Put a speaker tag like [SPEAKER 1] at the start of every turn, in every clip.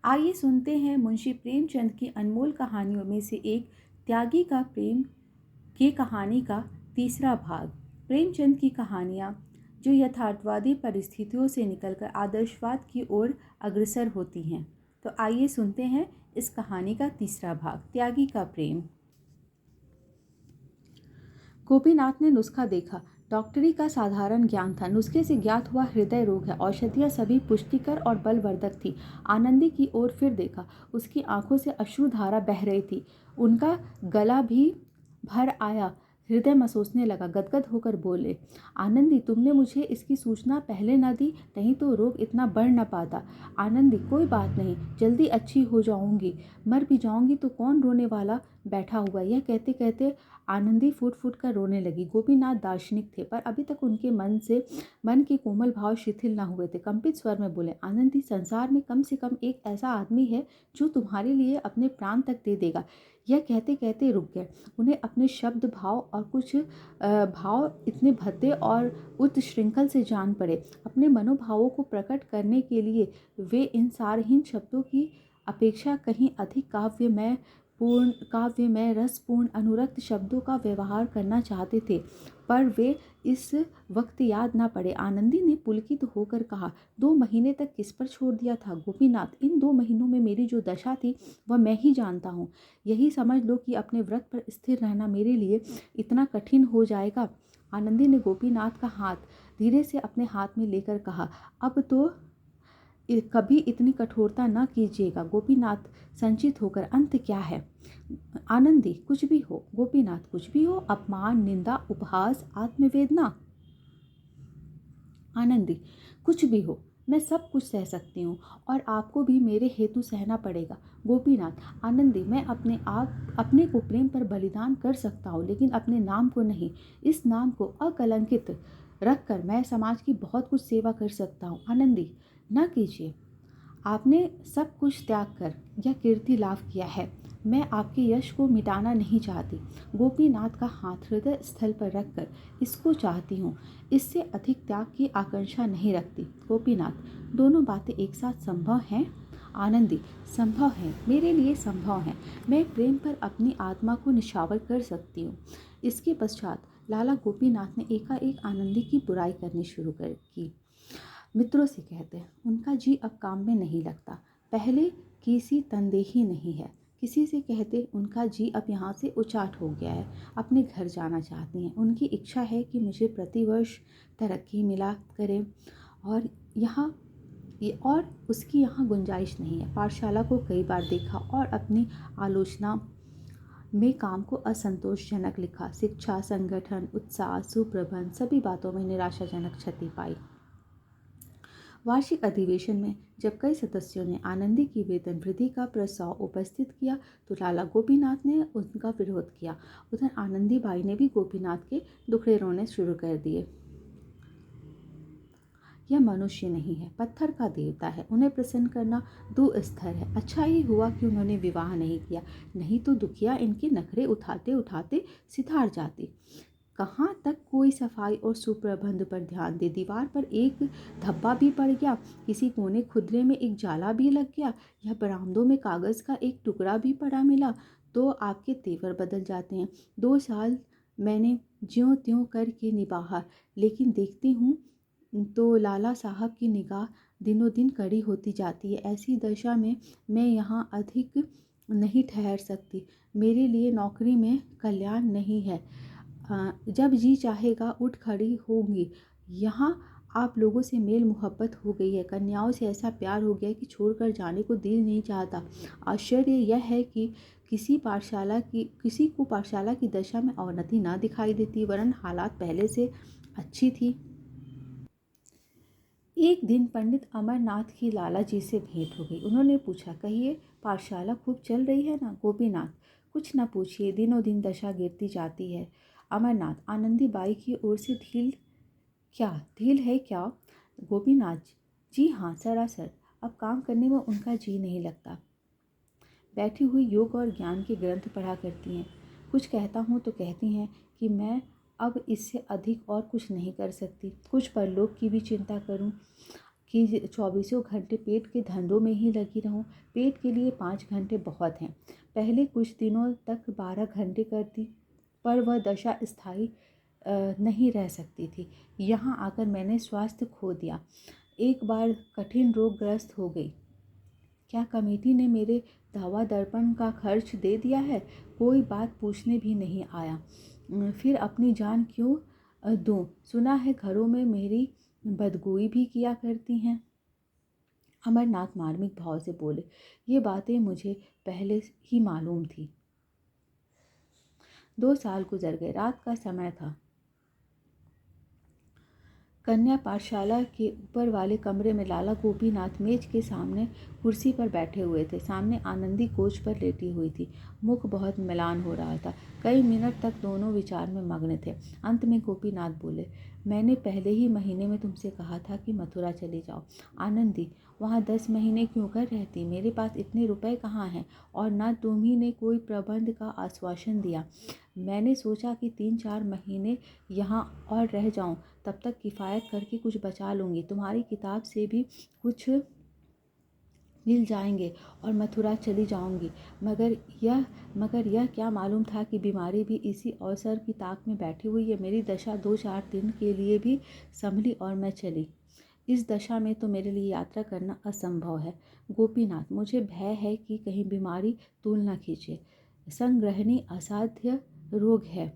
[SPEAKER 1] आइए सुनते हैं मुंशी प्रेमचंद की अनमोल कहानियों में से एक त्यागी का प्रेम की कहानी का तीसरा भाग। प्रेमचंद की कहानियाँ जो यथार्थवादी परिस्थितियों से निकलकर आदर्शवाद की ओर अग्रसर होती हैं। तो आइए सुनते हैं इस कहानी का तीसरा भाग, त्यागी का प्रेम। गोपीनाथ ने नुस्खा देखा। डॉक्टरी का साधारण ज्ञान था। नुस्खे से ज्ञात हुआ हृदय रोग है। औषधियाँ सभी पुष्टिकर और बलवर्धक थी। आनंदी की ओर फिर देखा। उसकी आंखों से अश्रुधारा बह रही थी। उनका गला भी भर आया। हृदय मसोसने लगा। गदगद होकर बोले, आनंदी, तुमने मुझे इसकी सूचना पहले न दी, नहीं तो रोग इतना बढ़ न पाता। आनंदी, कोई बात नहीं, जल्दी अच्छी हो जाऊंगी। मर भी जाऊंगी तो कौन रोने वाला बैठा हुआ। यह कहते कहते आनंदी फूट फूट कर रोने लगी। गोपीनाथ दार्शनिक थे, पर अभी तक उनके मन के कोमल भाव शिथिल न हुए थे। कंपित स्वर में बोले, आनंदी, संसार में कम से कम एक ऐसा आदमी है जो तुम्हारे लिए अपने प्राण तक दे देगा। यह कहते कहते रुक गए। उन्हें अपने शब्द भाव और कुछ भाव इतने भद्दे और उत्श्रृंखल से जान पड़े। अपने मनोभावों को प्रकट करने के लिए वे इन सारहीन शब्दों की अपेक्षा कहीं अधिक काव्यमय रसपूर्ण अनुरक्त शब्दों का व्यवहार करना चाहते थे, पर वे इस वक्त याद ना पड़े। आनंदी ने पुलकित होकर कहा, 2 महीने तक किस पर छोड़ दिया था गोपीनाथ। इन 2 महीनों में मेरी जो दशा थी वह मैं ही जानता हूँ। यही समझ लो कि अपने व्रत पर स्थिर रहना मेरे लिए इतना कठिन हो जाएगा। आनंदी ने गोपीनाथ का हाथ धीरे से अपने हाथ में लेकर कहा, अब तो कभी इतनी कठोरता न कीजिएगा। गोपीनाथ संचित होकर, अंत क्या है? आनंदी, कुछ भी हो। गोपीनाथ, कुछ भी हो? अपमान, निंदा, उपहास, आत्मवेदना? आनंदी, कुछ भी हो, मैं सब कुछ सह सकती हूँ और आपको भी मेरे हेतु सहना पड़ेगा। गोपीनाथ, आनंदी, मैं अपने को प्रेम पर बलिदान कर सकता हूँ, लेकिन अपने नाम को नहीं। इस नाम को अकलंकित रखकर मैं समाज की बहुत कुछ सेवा कर सकता हूँ। आनंदी, न कीजिए। आपने सब कुछ त्याग कर यह कीर्ति लाभ किया है। मैं आपके यश को मिटाना नहीं चाहती। गोपीनाथ का हाथ हृदय स्थल पर रखकर, इसको चाहती हूँ, इससे अधिक त्याग की आकांक्षा नहीं रखती। गोपीनाथ, दोनों बातें एक साथ संभव हैं? आनंदी, संभव है, मेरे लिए संभव है। मैं प्रेम पर अपनी आत्मा को निछावर कर सकती हूँ। इसके पश्चात लाला गोपीनाथ ने एकाएक आनंदी की बुराई करनी शुरू की। मित्रों से कहते, उनका जी अब काम में नहीं लगता, पहले किसी तनदेही नहीं है। किसी से कहते, उनका जी अब यहाँ से उचाट हो गया है, अपने घर जाना चाहती हैं। उनकी इच्छा है कि मुझे प्रतिवर्ष तरक्की मिला करे और उसकी यहाँ गुंजाइश नहीं है। पाठशाला को कई बार देखा और अपनी आलोचना में काम को असंतोषजनक लिखा। शिक्षा, संगठन, उत्साह, सुप्रबंध, सभी बातों में निराशाजनक क्षति पाई। वार्षिक अधिवेशन में जब कई सदस्यों ने आनंदी की वेतन वृद्धि का प्रस्ताव उपस्थित किया तो लाला गोपीनाथ ने उनका विरोध किया। उधर आनंदी बाई ने भी गोपीनाथ के दुखड़े रोने शुरू कर दिए। यह मनुष्य नहीं है, पत्थर का देवता है। उन्हें प्रसन्न करना दुस्तर है। अच्छा ही हुआ कि उन्होंने विवाह नहीं किया, नहीं तो दुखिया इनके नखरे उठाते उठाते सिधार जाती। कहाँ तक कोई सफाई और सुप्रबंध पर ध्यान दे। दीवार पर एक धब्बा भी पड़ गया, किसी कोने खुदरे में एक जाला भी लग गया, या बरामदों में कागज का एक टुकड़ा भी पड़ा मिला तो आपके तेवर बदल जाते हैं। 2 साल मैंने ज्यों त्यों करके निभाा, लेकिन देखती हूँ तो लाला साहब की निगाह दिनों दिन कड़ी होती जाती है। ऐसी दशा में मैं यहाँ अधिक नहीं ठहर सकती। मेरे लिए नौकरी में कल्याण नहीं है। जब जी चाहेगा उठ खड़ी होंगी। यहाँ आप लोगों से मेल मोहब्बत हो गई है, कन्याओं से ऐसा प्यार हो गया कि छोड़कर जाने को दिल नहीं चाहता। आश्चर्य यह है कि किसी को पाठशाला की दशा में अवनति ना दिखाई देती, वरन हालात पहले से अच्छी थी। एक दिन पंडित अमरनाथ की लाला जी से भेंट हो गई। उन्होंने पूछा, कहिए, पाठशाला खूब चल रही है ना? गोपीनाथ, कुछ न पूछिए, दिनों दिन दशा गिरती जाती है। अमरनाथ, आनंदी बाई की ओर से ढील है क्या? गोपीनाथ, जी हाँ, सरासर। अब काम करने में उनका जी नहीं लगता। बैठी हुई योग और ज्ञान के ग्रंथ पढ़ा करती हैं। कुछ कहता हूँ तो कहती हैं कि मैं अब इससे अधिक और कुछ नहीं कर सकती। कुछ परलोक की भी चिंता करूँ कि चौबीसों घंटे पेट के धंधों में ही लगी रहूं? पेट के लिए 5 घंटे बहुत हैं। पहले कुछ दिनों तक 12 घंटे करती, पर वह दशा स्थायी नहीं रह सकती थी। यहाँ आकर मैंने स्वास्थ्य खो दिया। एक बार कठिन रोगग्रस्त हो गई। क्या कमेटी ने मेरे दवा दर्पण का खर्च दे दिया है? कोई बात पूछने भी नहीं आया। फिर अपनी जान क्यों दूं? सुना है घरों में मेरी बदगोई भी किया करती हैं। अमरनाथ मार्मिक भाव से बोले, ये बातें मुझे पहले ही मालूम थी। 2 साल गुजर गए। रात का समय था। कन्या पाठशाला के ऊपर वाले कमरे में लाला गोपीनाथ मेज के सामने कुर्सी पर बैठे हुए थे। सामने आनंदी कोच पर लेटी हुई थी। मुख बहुत म्लान हो रहा था। कई मिनट तक दोनों विचार में मग्न थे। अंत में गोपीनाथ बोले, मैंने पहले ही महीने में तुमसे कहा था कि मथुरा चली जाओ। आनंदी, वहाँ 10 महीने क्यों कर रहती? मेरे पास इतने रुपए कहाँ हैं? और न तुम्ही ने कोई प्रबंध का आश्वासन दिया। मैंने सोचा कि 3-4 महीने यहाँ और रह जाऊं, तब तक किफ़ायत करके कुछ बचा लूँगी। तुम्हारी किताब से भी कुछ मिल जाएंगे और मथुरा चली जाऊंगी। मगर यह क्या मालूम था कि बीमारी भी इसी अवसर की ताक में बैठी हुई है। मेरी दशा 2-4 दिन के लिए भी संभली और मैं चली। इस दशा में तो मेरे लिए यात्रा करना असंभव है। गोपीनाथ, मुझे भय है कि कहीं बीमारी तूल न खींचे। संग्रहणी असाध्य रोग है।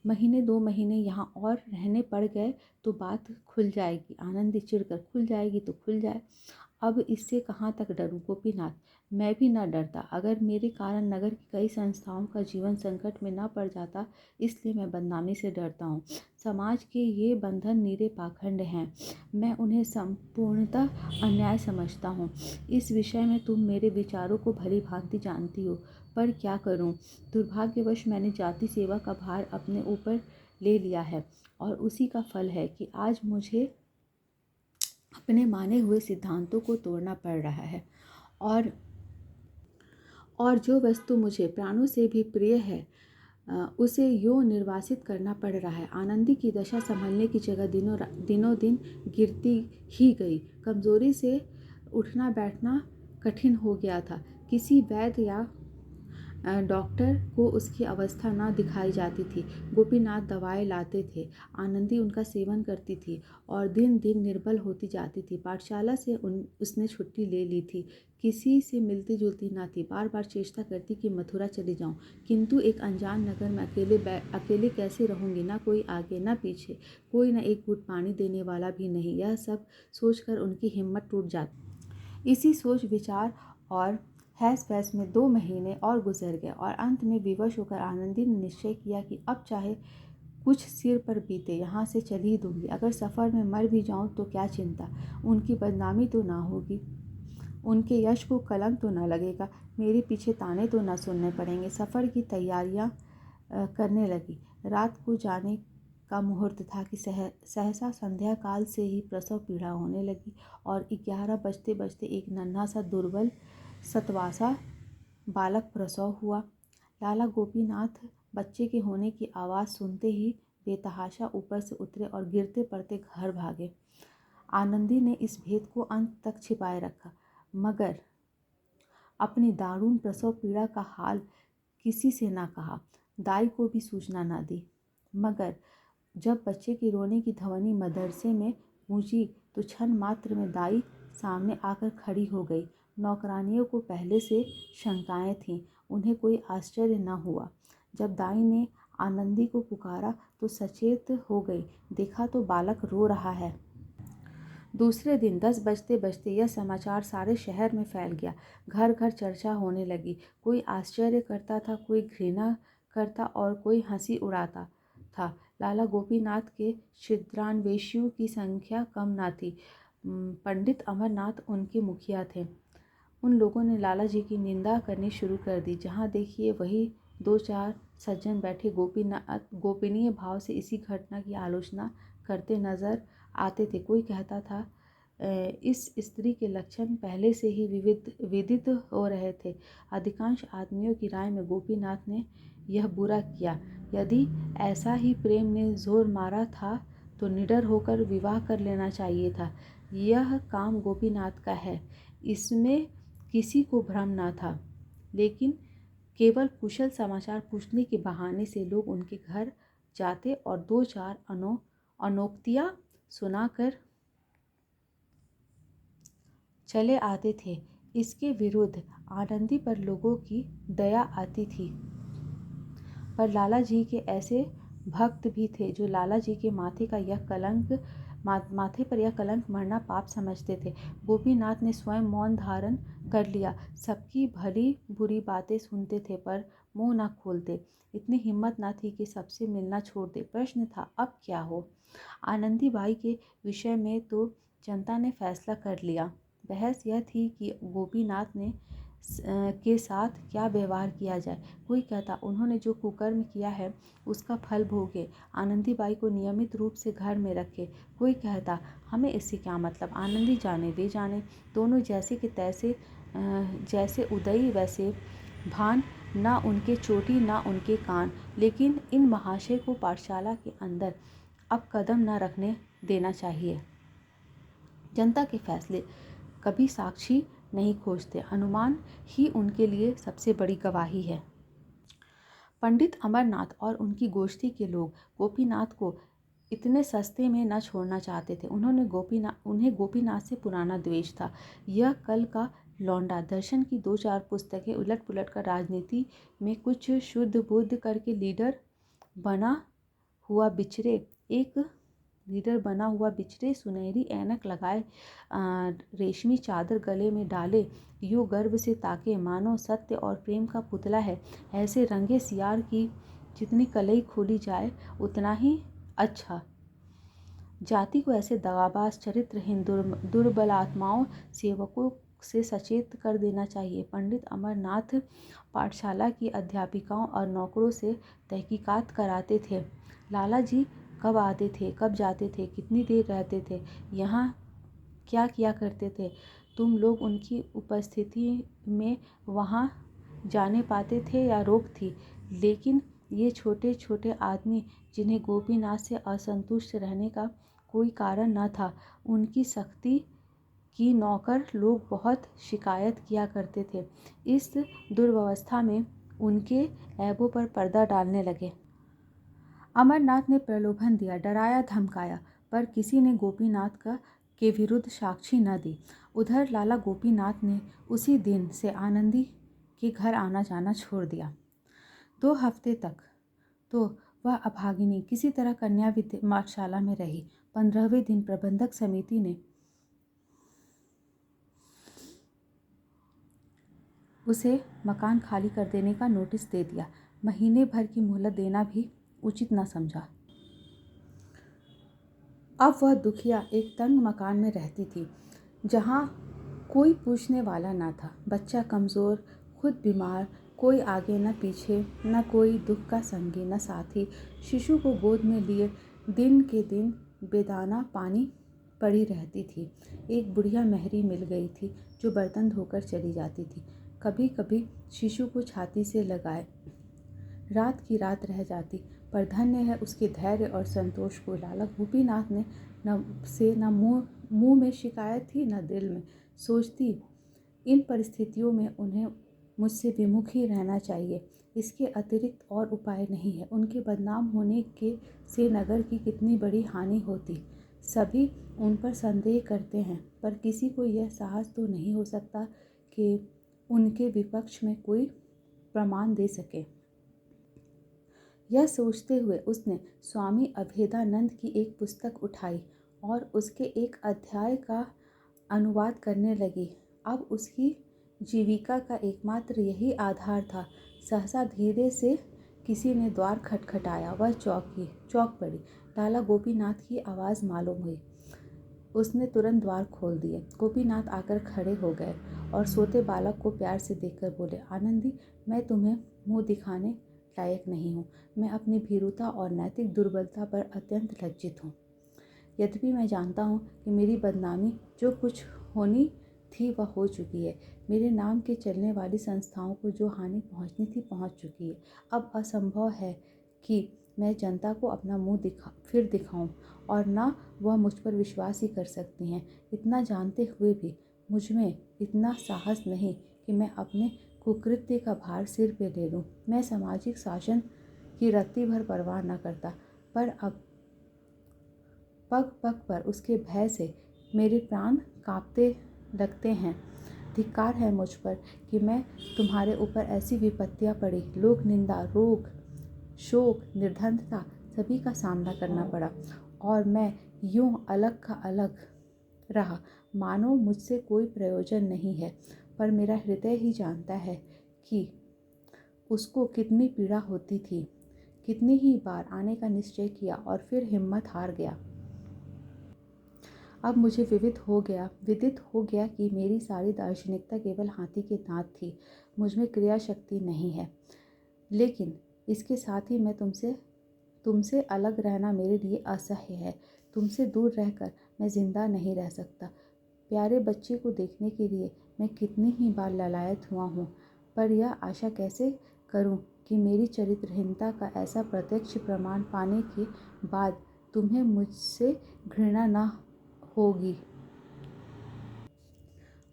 [SPEAKER 1] महीने 2 महीने यहाँ और रहने पड़ गए तो बात खुल जाएगी। आनंदी चिढ़कर, खुल जाएगी तो खुल जाए, अब इससे कहाँ तक डरूं? गोपीनाथ, मैं भी न डरता अगर मेरे कारण नगर की कई संस्थाओं का जीवन संकट में न पड़ जाता, इसलिए मैं बदनामी से डरता हूँ। समाज के ये बंधन नीरे पाखंड हैं, मैं उन्हें संपूर्णतः अन्याय समझता हूँ। इस विषय में तुम मेरे विचारों को भली भांति जानती हो, पर क्या करूँ? दुर्भाग्यवश मैंने जाति सेवा का भार अपने ऊपर ले लिया है और उसी का फल है कि आज मुझे अपने माने हुए सिद्धांतों को तोड़ना पड़ रहा है और जो वस्तु मुझे प्राणों से भी प्रिय है उसे यूँ निर्वासित करना पड़ रहा है। आनंदी की दशा संभलने की जगह दिनों दिन गिरती ही गई। कमजोरी से उठना बैठना कठिन हो गया था। किसी वैद्य या डॉक्टर को उसकी अवस्था न दिखाई जाती थी। गोपीनाथ दवाएं लाते थे, आनंदी उनका सेवन करती थी और दिन दिन निर्बल होती जाती थी। पाठशाला से उसने छुट्टी ले ली थी, किसी से मिलती जुलती न थी। बार बार चेष्टा करती कि मथुरा चली जाऊं, किंतु एक अनजान नगर में अकेले कैसे रहूंगी? ना कोई आगे ना पीछे, कोई न एक घूंट पानी देने वाला भी नहीं। यह सब सोचकर उनकी हिम्मत टूट जाती। इसी सोच विचार और हैस पैस में 2 महीने और गुजर गए और अंत में विवश होकर आनंदी ने निश्चय किया कि अब चाहे कुछ सिर पर बीते, यहाँ से चल ही दूंगी। अगर सफ़र में मर भी जाऊँ तो क्या चिंता, उनकी बदनामी तो ना होगी, उनके यश को कलंक तो न लगेगा, मेरे पीछे ताने तो न सुनने पड़ेंगे। सफ़र की तैयारियाँ करने लगी। रात को जाने का मुहूर्त था कि सहसा संध्या काल से ही प्रसव पीड़ा होने लगी और 11 बजते बजते एक नन्हा सा दुर्बल सतवासा बालक प्रसव हुआ। लाला गोपीनाथ बच्चे के होने की आवाज़ सुनते ही बेतहाशा ऊपर से उतरे और गिरते पड़ते घर भागे। आनंदी ने इस भेद को अंत तक छिपाए रखा, मगर अपनी दारुण प्रसव पीड़ा का हाल किसी से ना कहा, दाई को भी सूचना ना दी। मगर जब बच्चे के रोने की ध्वनि मदरसे में गूंजी तो क्षण मात्र में दाई सामने आकर खड़ी हो गई। नौकरानियों को पहले से शंकाएं थीं, उन्हें कोई आश्चर्य न हुआ। जब दाई ने आनंदी को पुकारा तो सचेत हो गई, देखा तो बालक रो रहा है। दूसरे दिन 10 बजते बजते यह समाचार सारे शहर में फैल गया। घर घर चर्चा होने लगी। कोई आश्चर्य करता था, कोई घृणा करता और कोई हंसी उड़ाता था। लाला गोपीनाथ के छिद्रान्वेषियों की संख्या कम न थी। पंडित अमरनाथ उनके मुखिया थे। उन लोगों ने लाला जी की निंदा करनी शुरू कर दी। जहाँ देखिए वही 2-4 सज्जन बैठे गोपनीय भाव से इसी घटना की आलोचना करते नजर आते थे। कोई कहता था इस स्त्री के लक्षण पहले से ही विदित हो रहे थे। अधिकांश आदमियों की राय में गोपीनाथ ने यह बुरा किया। यदि ऐसा ही प्रेम ने जोर मारा था तो निडर होकर विवाह कर लेना चाहिए था। यह काम गोपीनाथ का है। इसमें किसी को भ्रम न था, लेकिन केवल कुशल समाचार पूछने के बहाने से लोग उनके घर जाते और दो चार अनोक्तियाँ सुनाकर चले आते थे। इसके विरुद्ध आनंदी पर लोगों की दया आती थी। पर लाला जी के ऐसे भक्त भी थे जो लाला जी के माथे पर यह कलंक मरना पाप समझते थे। गोपीनाथ ने स्वयं मौन धारण कर लिया। सबकी भली बुरी बातें सुनते थे पर मुंह न खोलते। इतनी हिम्मत न थी कि सबसे मिलना छोड़ दे। प्रश्न था अब क्या हो। आनंदी बाई के विषय में तो जनता ने फैसला कर लिया। बहस यह थी कि गोपीनाथ के साथ क्या व्यवहार किया जाए। कोई कहता उन्होंने जो कुकर्म किया है उसका फल भोगे, आनंदी बाई को नियमित रूप से घर में रखे। कोई कहता हमें इससे क्या मतलब, आनंदी जाने वे जाने। दोनों जैसे के तैसे, जैसे उदई वैसे भान, ना उनके चोटी ना उनके कान। लेकिन इन महाशय को पाठशाला के अंदर अब कदम न रखने देना चाहिए। जनता के फैसले कभी साक्षी नहीं खोजते, अनुमान ही उनके लिए सबसे बड़ी गवाही है। पंडित अमरनाथ और उनकी गोष्ठी के लोग गोपीनाथ को इतने सस्ते में न छोड़ना चाहते थे। उन्हें गोपीनाथ से पुराना द्वेष था। यह कल का लौंडा दर्शन की दो चार पुस्तकें उलट पुलट कर राजनीति में कुछ शुद्ध बुद्ध करके लीडर बना हुआ बिचरे, सुनहरी ऐनक लगाए, रेशमी चादर गले में डाले, यूं गर्व से ताके मानो सत्य और प्रेम का पुतला है। ऐसे रंगे सियार की जितनी कलई खोली जाए उतना ही अच्छा। जाति को ऐसे दगाबाज, चरित्रहीन, दुर्बलात्माओं सेवकों से सचेत कर देना चाहिए। पंडित अमरनाथ पाठशाला की अध्यापिकाओं और नौकरों से तहकीकात कराते थे। लाला जी कब आते थे, कब जाते थे, कितनी देर रहते थे, यहाँ क्या किया करते थे। तुम लोग उनकी उपस्थिति में वहाँ जाने पाते थे या रोक थी। लेकिन ये छोटे छोटे आदमी जिन्हें गोपीनाथ से असंतुष्ट रहने का कोई कारण न था, उनकी सख्ती की नौकर लोग बहुत शिकायत किया करते थे। इस दुर्व्यवस्था में उनके ऐबों पर पर्दा डालने लगे। अमरनाथ ने प्रलोभन दिया, डराया, धमकाया, पर किसी ने गोपीनाथ के विरुद्ध साक्षी न दी। उधर लाला गोपीनाथ ने उसी दिन से आनंदी के घर आना जाना छोड़ दिया। 2 हफ्ते तक तो वह अभागिनी किसी तरह कन्या पाठशाला में रही। 15वें दिन प्रबंधक समिति ने उसे मकान खाली कर देने का नोटिस दे दिया। महीने भर की मोहलत देना भी उचित न समझा। अब वह दुखिया एक तंग मकान में रहती थी, जहाँ कोई पूछने वाला न था। बच्चा कमज़ोर, खुद बीमार, कोई आगे न पीछे, न कोई दुख का संगी न साथी। शिशु को गोद में लिए दिन के दिन बेदाना पानी पड़ी रहती थी। एक बुढ़िया मेहरी मिल गई थी जो बर्तन धोकर चली जाती थी। कभी कभी शिशु को छाती से लगाए रात की रात रह जाती, पर धन्य है उसके धैर्य और संतोष को। लाला गोपीनाथ ने न मुंह में शिकायत थी न दिल में। सोचती इन परिस्थितियों में उन्हें मुझसे विमुख ही रहना चाहिए, इसके अतिरिक्त और उपाय नहीं है। उनके बदनाम होने से नगर की कितनी बड़ी हानि होती। सभी उन पर संदेह करते हैं, पर किसी को यह साहस तो नहीं हो सकता कि उनके विपक्ष में कोई प्रमाण दे सके। यह सोचते हुए उसने स्वामी अभेदानंद की एक पुस्तक उठाई और उसके एक अध्याय का अनुवाद करने लगी। अब उसकी जीविका का एकमात्र यही आधार था। सहसा धीरे से किसी ने द्वार खटखटाया। वह चौंक पड़ी। लाला गोपीनाथ की आवाज़ मालूम हुई। उसने तुरंत द्वार खोल दिए। गोपीनाथ आकर खड़े हो गए और सोते बालक को प्यार से देखकर बोले, आनंदी, मैं तुम्हें मुँह दिखाने लायक नहीं हूँ। मैं अपनी भीरुता और नैतिक दुर्बलता पर अत्यंत लज्जित हूँ। यद्यपि मैं जानता हूँ कि मेरी बदनामी जो कुछ होनी थी वह हो चुकी है। मेरे नाम के चलने वाली संस्थाओं को जो हानि पहुँचनी थी पहुँच चुकी है। अब असंभव है कि मैं जनता को अपना मुंह फिर दिखाऊं, और ना वह मुझ पर विश्वास ही कर सकती हैं। इतना जानते हुए भी मुझ में इतना साहस नहीं कि मैं अपने कुकृत्य का भार सिर पे ले लूं। मैं सामाजिक शासन की रत्ती भर परवाह न करता, पर अब पग पग पर उसके भय से मेरे प्राण कांपते लगते हैं। धिक्कार है मुझ पर कि मैं तुम्हारे ऊपर ऐसी विपत्तियां पड़ी, लोक निंदा, रोग, शोक, निर्धनता सभी का सामना करना पड़ा, और मैं यूं अलग का अलग रहा, मानो मुझसे कोई प्रयोजन नहीं है। पर मेरा हृदय ही जानता है कि उसको कितनी पीड़ा होती थी। कितनी ही बार आने का निश्चय किया और फिर हिम्मत हार गया। अब मुझे विदित हो गया कि मेरी सारी दार्शनिकता केवल हाथी के दांत थी। मुझ में क्रिया शक्ति नहीं है। लेकिन इसके साथ ही मैं तुमसे अलग रहना मेरे लिए असह्य है। तुमसे दूर रहकर मैं जिंदा नहीं रह सकता। प्यारे बच्चे को देखने के लिए मैं कितनी ही बार ललायत हुआ हूँ, पर यह आशा कैसे करूँ कि मेरी चरित्रहीनता का ऐसा प्रत्यक्ष प्रमाण पाने के बाद तुम्हें मुझसे घृणा न होगी।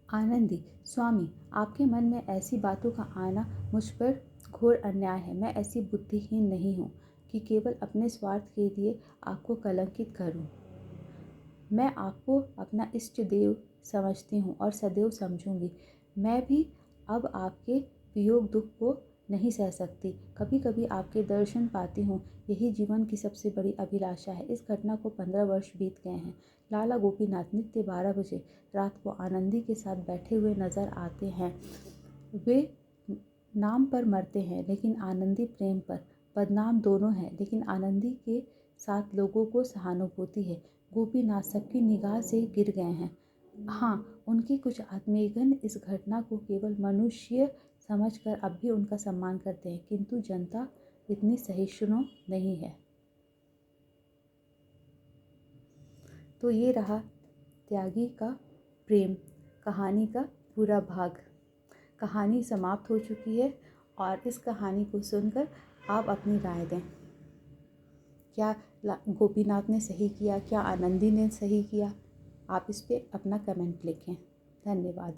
[SPEAKER 1] आनंदी, स्वामी, आपके मन में ऐसी बातों का आना मुझ पर घोर अन्याय है। मैं ऐसी बुद्धिहीन नहीं हूँ कि केवल अपने स्वार्थ के लिए आपको कलंकित करूँ। मैं आपको अपना इष्ट देव समझती हूँ और सदैव समझूंगी। मैं भी अब आपके वियोग दुख को नहीं सह सकती। कभी कभी आपके दर्शन पाती हूँ, यही जीवन की सबसे बड़ी अभिलाषा है। इस घटना को 15 वर्ष बीत गए हैं। लाला गोपीनाथ नित्य 12 बजे रात को आनंदी के साथ बैठे हुए नजर आते हैं। वे नाम पर मरते हैं, लेकिन आनंदी प्रेम पर। बदनाम दोनों हैं, लेकिन आनंदी के साथ लोगों को सहानुभूति है। गोपीनाथ सबकी निगाह से गिर गए हैं। हाँ, उनके कुछ आत्मीयगण इस घटना को केवल मनुष्य समझकर अब भी उनका सम्मान करते हैं, किंतु जनता इतनी सहिष्णु नहीं है। तो ये रहा त्यागी का प्रेम कहानी का पूरा भाग। कहानी समाप्त हो चुकी है, और इस कहानी को सुनकर आप अपनी राय दें। क्या गोपीनाथ ने सही किया, क्या आनंदी ने सही किया? आप इस पे अपना कमेंट लिखें। धन्यवाद।